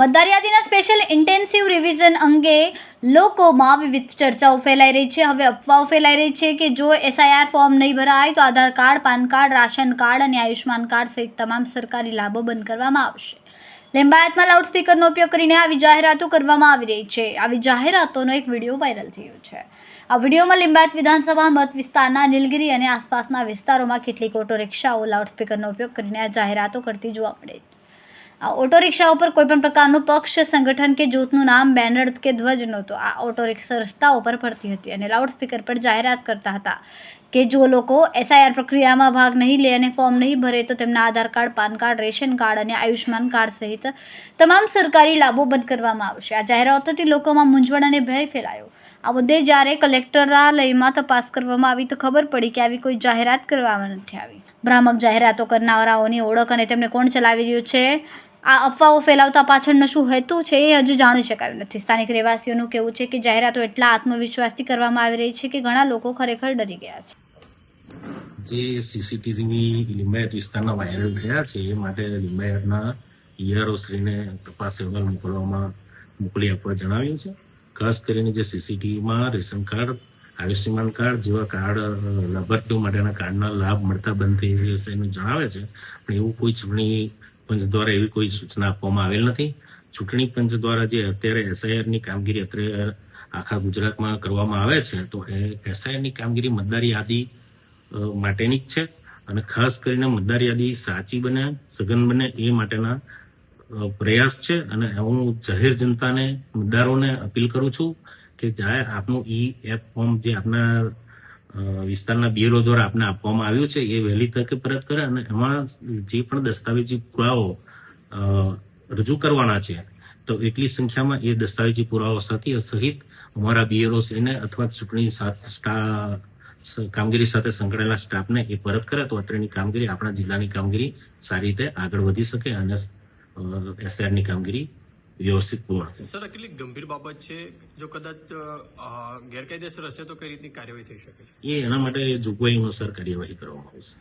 મતદાર યાદીના special intensive revision અંગે લોકોમાં વિવિધ ચર્ચાઓ ફેલાઈ રહી છે. હવે અફવાઓ ફેલાઈ રહી છે કે જો એસઆઈઆર ફોર્મ નહીં ભરાય તો Aadhaar card, PAN card, ration card અને આયુષ્માન કાર્ડ સહિત તમામ સરકારી લાભો બંધ કરવામાં આવશે. લિંબાયતમાં લાઉડસ્પીકરનો ઉપયોગ કરીને આવી જાહેરાતો કરવામાં આવી રહી છે. આવી જાહેરાતોનો એક વિડીયો વાયરલ થયો છે. આ વિડીયોમાં લિંબાયત વિધાનસભા મત વિસ્તારના નીલગિરી અને આસપાસના વિસ્તારોમાં કેટલીક ઓટો રિક્ષાઓ લાઉડસ્પીકરનો ઉપયોગ કરીને આ જાહેરાતો કરતી જોવા મળે છે. આ ઓટો રિક્ષાઓ પર કોઈપણ પ્રકારનું પક્ષ, સંગઠન કે જૂથનું નામ, બેનર કે ધ્વજ નહોતો. આ ઓટો રિક્ષા રસ્તાઓ પર ફરતી હતી અને લાઉડસ્પીકર પર જાહેરાત કરતા હતા કે જો લોકો એસઆઈઆર પ્રક્રિયામાં ભાગ નહીં લે અને ફોર્મ નહીં ભરે તો તેમના Aadhaar card, PAN card, ration card અને આયુષ્માન કાર્ડ સહિત તમામ સરકારી લાભો બંધ કરવામાં આવશે. આ જાહેરાતોથી લોકોમાં મૂંઝવણ અને ભય ફેલાયો. આ મુદ્દે જ્યારે કલેક્ટરાલયમાં તપાસ કરવામાં આવી તો ખબર પડી કે આવી કોઈ જાહેરાત કરવામાં નથી આવી. ભ્રામક જાહેરાતો કરનારાઓની ઓળખ અને તેમને કોણ ચલાવી રહ્યું છે, આ અફવાઓ ફેલાવતા પાછળનો શું હેતુ છે એ હજુ જાણી શકાયું નથી. સ્થાનિક રહેવાસીઓનું કહેવું છે કે જાહેરાતો એટલા આત્મવિશ્વાસથી કરવામાં આવી રહી છે કે ઘણા લોકો ખરેખર ડરી ગયા છે. જે સીસીટીવી લિંબાયત વિસ્તારના વાયરલ થયા છે એ માટે લિંબાયતના ઈઆરઓ શ્રીને તપાસ અહેવાલ મોકલી આપવા જણાવ્યું છે. ખાસ કરીને જે સીસીટીવીમાં રેશન કાર્ડ, આયુષ્યમાન કાર્ડ જેવા કાર્ડ લાભાર્થીઓ માટેના કાર્ડના લાભ મળતા બંધ થઈ જશે એનું જણાવે છે. પણ એવું કોઈ ચૂંટણી પંચ દ્વારા એવી કોઈ સૂચના આપવામાં આવેલ નથી. ચૂંટણી પંચ દ્વારા જે અત્યારે એસઆઈઆરની કામગીરી અત્યારે આખા ગુજરાતમાં કરવામાં આવે છે તો એ એસઆઈઆરની કામગીરી મતદાર યાદી માટેની જ છે અને ખાસ કરીને મતદાર યાદી સાચી બને, સઘન બને એ માટેના પ્રયાસ છે. અને હું જાહેર જનતાને, મતદારોને અપીલ કરું છું કે જ્યારે આપનું એપ ફોર્મ જે આપના વિસ્તારના બીએલઓ દ્વારા આપને આપવામાં આવ્યું છે એ વહેલી તકે પરત કરે અને એમાં જે પણ દસ્તાવેજી પુરાવો રજૂ કરવાના છે તો એટલી સંખ્યામાં એ દસ્તાવેજી પુરાવા સહિત અમારા બીએલઓને અથવા ચૂંટણી કામગીરી સાથે સંકળાયેલા સ્ટાફને એ પરત કરે તો અત્રેની કામગીરી, આપણા જિલ્લાની કામગીરી સારી રીતે આગળ વધી શકે અને એસઆઈઆરની કામગીરી વ્યવસ્થિત પૂર્ણ થાય. સર, આ કેટલી ગંભીર બાબત છે. જો કદાચ ગેરકાયદેસર હશે તો કઈ રીતની કાર્યવાહી થઈ શકે છે? એના માટે જોગવાઈ અનુસાર કાર્યવાહી કરવામાં આવશે.